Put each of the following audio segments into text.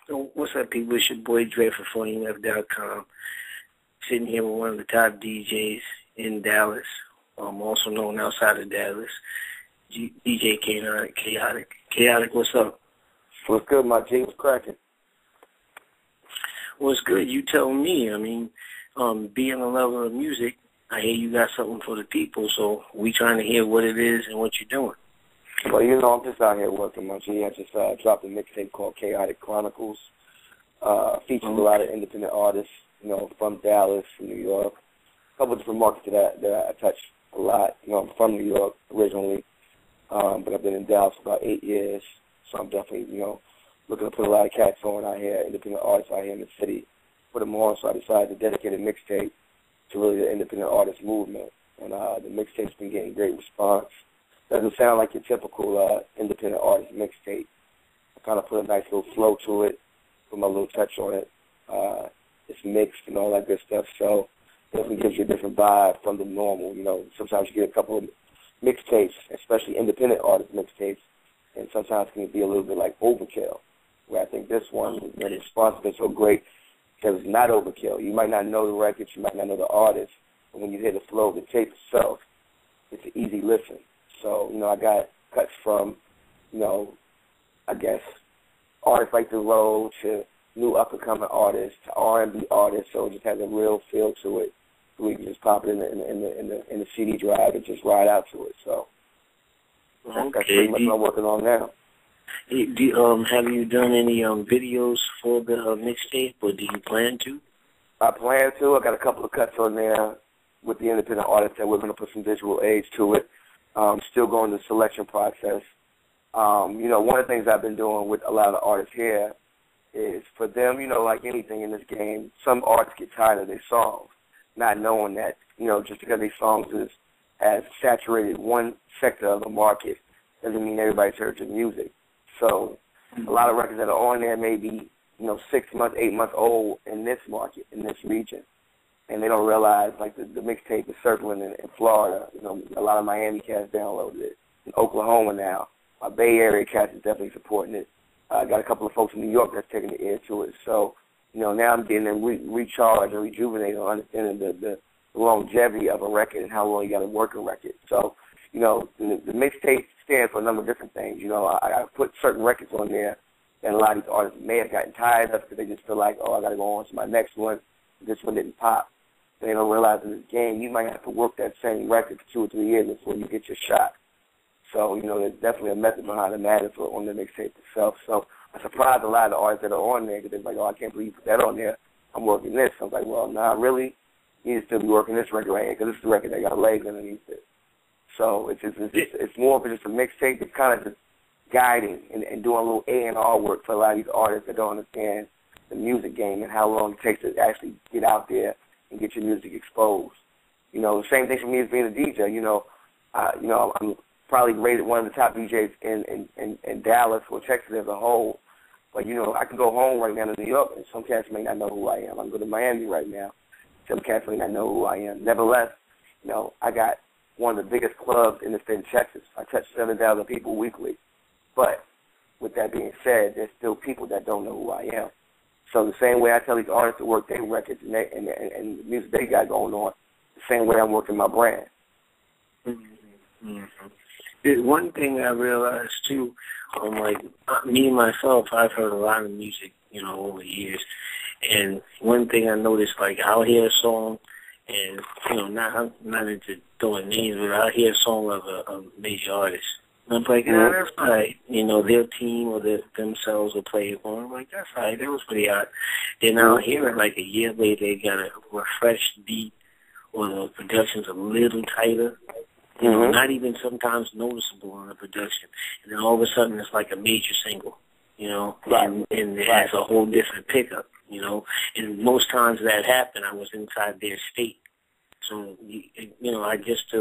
So what's up, people? It's your boy Dre for FunnyLeft.com. Sitting here with one of the top DJs in Dallas, also known outside of Dallas, DJ Kayotik. Kayotik, what's up? What's good, my G? What's cracking? What's good? You tell me. I mean, being a lover of music, I hear you got something for the people, so we trying to hear what it is and what you're doing. Well, you know, I'm just out here working, my G. I just dropped a mixtape called Kayotik Chronicles. Features a lot of independent artists, you know, from Dallas, from New York. A couple of different markets that I touch a lot. You know, I'm from New York originally, but I've been in Dallas for about 8 years, so I'm definitely, you know, looking to put a lot of cats on out here, independent artists out here in the city, put them on, so I decided to dedicate a mixtape to really the independent artist movement. And the mixtape's been getting great response. Doesn't sound like your typical independent artist mixtape. I kind of put a nice little flow to it, put my little touch on it. It's mixed and all that good stuff, so it definitely gives you a different vibe from the normal. You know, sometimes you get a couple of mixtapes, especially independent artist mixtapes, and sometimes it can be a little bit like overkill, where I think this one, the response has been so great because it's not overkill. You might not know the records, you might not know the artist, but when you hear the flow of the tape itself, it's an easy listen. So, you know, I got cuts from, you know, I guess, artists like The Road to new up-and-coming artists to R&B artists, so it just has a real feel to it. So we can just pop it in the CD drive and just ride out to it. So that's pretty much what I'm working on now. Have you done any videos for the mixtape, or do you plan to? I plan to. I got a couple of cuts on there with the independent artists that we're going to put some visual aids to it. Still going the selection process. You know, one of the things I've been doing with a lot of the artists here is for them, you know, like anything in this game, some artists get tired of their songs, not knowing that, you know, just because their songs has saturated one sector of the market doesn't mean everybody's heard your music. So a lot of records that are on there may be, you know, 6 months, 8 months old in this market, in this region. And they don't realize, like, the mixtape is circling in Florida. You know, a lot of Miami cats downloaded it. In Oklahoma now. My Bay Area cats is definitely supporting it. I got a couple of folks in New York that's taking the ear to it. So, you know, now I'm getting them recharged and rejuvenated on understanding the longevity of a record and how long you got to work a record. So, you know, the mixtape stands for a number of different things. You know, I put certain records on there that a lot of these artists may have gotten tired of because they just feel like, oh, I got to go on to my next one. This one didn't pop. They don't realize in this game you might have to work that same record for 2 or 3 years before you get your shot. So, you know, there's definitely a method behind the madness on the mixtape itself. So I surprised a lot of the artists that are on there because they're like, oh, I can't believe you put that on there. I'm working this. I was like, well, nah, really? You need to still be working this record right here because this is the record that got legs underneath it. So it's more of just a mixtape. It's kind of just guiding and doing a little A&R work for a lot of these artists that don't understand the music game and how long it takes to actually get out there and get your music exposed. You know, the same thing for me as being a DJ. You know, I'm probably rated one of the top DJs in Dallas or Texas as a whole. But, you know, I can go home right now to New York, and some cats may not know who I am. I can go to Miami right now. Some cats may not know who I am. Nevertheless, you know, I got one of the biggest clubs in the state of Texas. I touch 7,000 people weekly. But with that being said, there's still people that don't know who I am. So the same way I tell these artists to work their records and the music they got going on, the same way I'm working my brand. Mm-hmm. One thing I realized, too, like, me myself, I've heard a lot of music, you know, over the years. And one thing I noticed, like, I'll hear a song, and, you know, I'm not into throwing names, but I'll hear a song of a major artist. And I'm like, that's right. You know, their team or themselves will play it for. I'm like, that's right. That was pretty odd. Then I'll hear it like a year later. They got a refreshed beat or the production's a little tighter. You know, not even sometimes noticeable on the production. And then all of a sudden it's like a major single, you know, and it has a whole different pickup, you know. And most times that happened, I was inside their state. So, you know, I just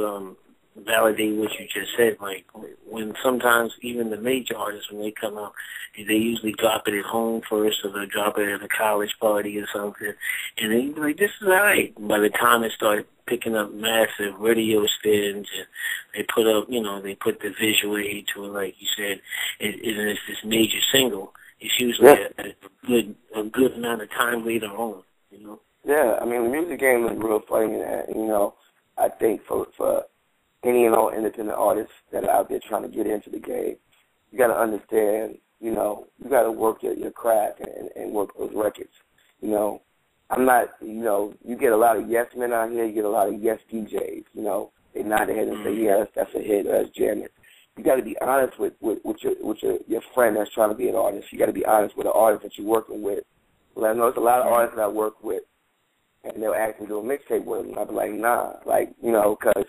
validate what you just said. Like, when sometimes even the major artists, when they come out, they usually drop it at home first, or they drop it at a college party or something, and they be like, this is all right. By the time it started picking up massive radio spins, and they put up, you know, they put the visual aid to it, like you said, and it's this major single. It's usually a a good amount of time later on, you know. Yeah, I mean, the music game is real funny, and, you know, I think for any and all independent artists that are out there trying to get into the game, you got to understand, you know, you got to work your craft and work those records. You know, I'm not, you know, you get a lot of yes men out here, you get a lot of yes DJs, you know, they nod their head and say, yeah, that's a hit, or that's jamming. You got to be honest with your friend that's trying to be an artist. You got to be honest with the artist that you're working with. Well, I know there's a lot of artists that I work with, and they'll ask me to do a mixtape with them, and I'll be like, nah, like, you know, because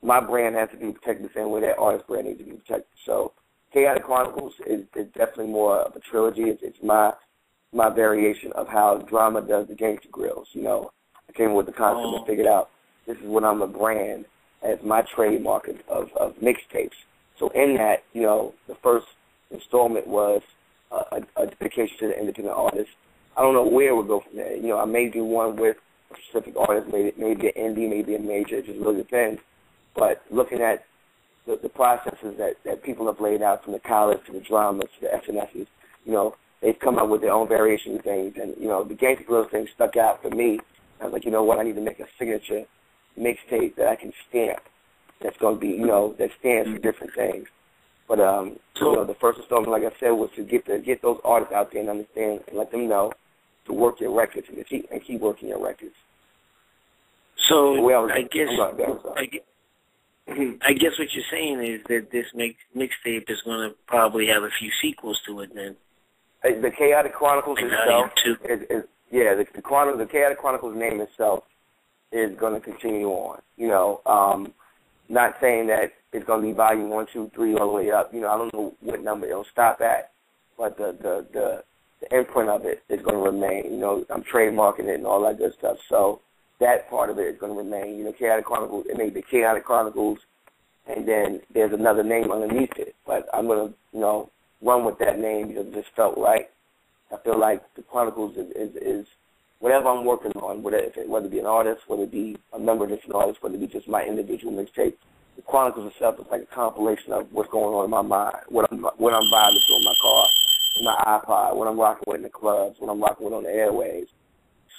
my brand has to be protected the same way that artist brand needs to be protected. So Kayotik Chronicles is definitely more of a trilogy. It's my variation of how Drama does the Gangsta Grills. You know, I came up with the concept and figured out this is what I'm a brand as my trademark of mixtapes. So in that, you know, the first installment was a dedication to the independent artist. I don't know where we'll go from there. You know, I may do one with a specific artist, maybe an indie, maybe a major. It just really depends. But looking at the processes that people have laid out, from the college to the dramas to the SNSs, you know, they've come up with their own variation of things. And, you know, the Gangsta Grill thing stuck out for me. I was like, you know what, I need to make a signature mixtape that I can stamp that's going to be, you know, that stands for different things. But, you know, the first installment, like I said, was to get those artists out there and understand and let them know to work your records and keep working your records. So I guess what you're saying is that this mixtape is going to probably have a few sequels to it then. The Kayotik Chronicles itself the Kayotik Chronicles name itself is going to continue on. You know, not saying that it's going to be volume 1, 2, 3 all the way up. You know, I don't know what number it'll stop at, but the imprint of it is going to remain. You know, I'm trademarking it and all that good stuff. So that part of it is going to remain. You know, Kayotik Chronicles, it may be Kayotik Chronicles, and then there's another name underneath it. But I'm going to, you know, run with that name because it just felt right. I feel like the Chronicles is whatever I'm working on, whether it be an artist, whether it be a number of different artists, whether it be just my individual mixtape. The Chronicles itself is like a compilation of what's going on in my mind, what I'm vibing to in my car, in my iPod, what I'm rocking with in the clubs, what I'm rocking with on the airwaves.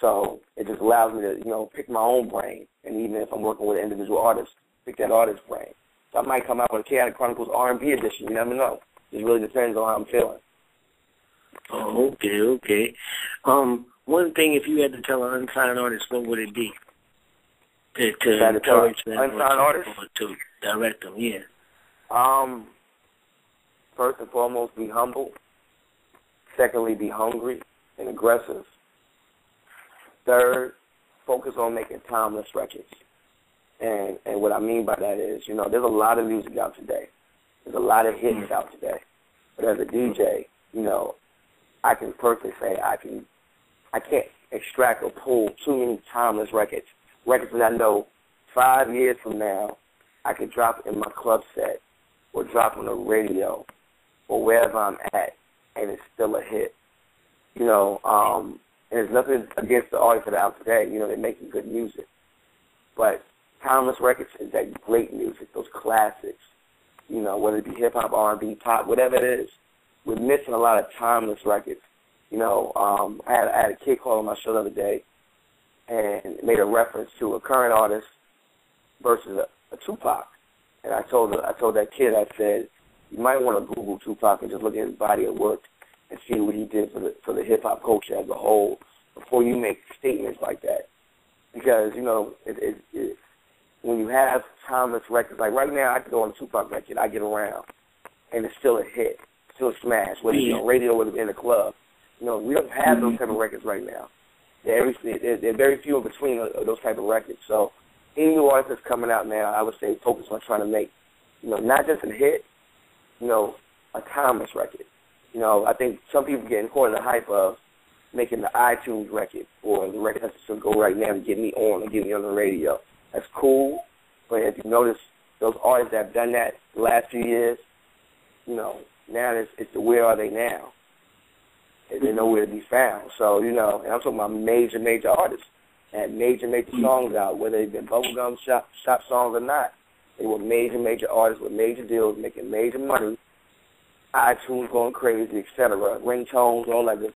So it just allows me to, you know, pick my own brain, and even if I'm working with an individual artist, pick that artist's brain. So I might come out with a Kayotik Chronicles R&B edition. You never know. It really depends on how I'm feeling. Oh, okay. One thing, if you had to tell an unsigned artist, what would it be? To encourage them unsigned artist? Or to direct them, yeah. First and foremost, be humble. Secondly, be hungry and aggressive. Third, focus on making timeless records. And what I mean by that is, you know, there's a lot of music out today. There's a lot of hits out today. But as a DJ, you know, I can personally say I can't extract or pull too many timeless records that I know 5 years from now I could drop in my club set or drop on the radio or wherever I'm at, and it's still a hit. You know, and there's nothing against the artists that are out today. You know, they're making good music. But timeless records is that great music, those classics. You know, whether it be hip-hop, R&B, pop, whatever it is. We're missing a lot of timeless records. You know, I had a kid call on my show the other day and made a reference to a current artist versus a Tupac. And I told that kid, I said, you might want to Google Tupac and just look at his body of work and see what he did for the hip-hop culture as a whole before you make statements like that. Because, you know, when you have timeless records, like right now I can go on a Tupac record, I get around, and it's still a hit, still a smash, whether it's on radio or in the club. You know, we don't have those type of records right now. They're very few in between those type of records. So any new artist that's coming out now, I would say focus on trying to make, you know, not just a hit, you know, a timeless record. You know, I think some people getting caught in the hype of making the iTunes record or the record that's going to go right now and get me on the radio. That's cool, but if you notice, those artists that have done that the last few years, you know, now it's the where are they now? They're nowhere to be found. So, you know, and I'm talking about major artists that had major songs out, whether they've been bubblegum shop songs or not. They were major artists with major deals, making major money, iTunes going crazy, etc., ringtones, all that good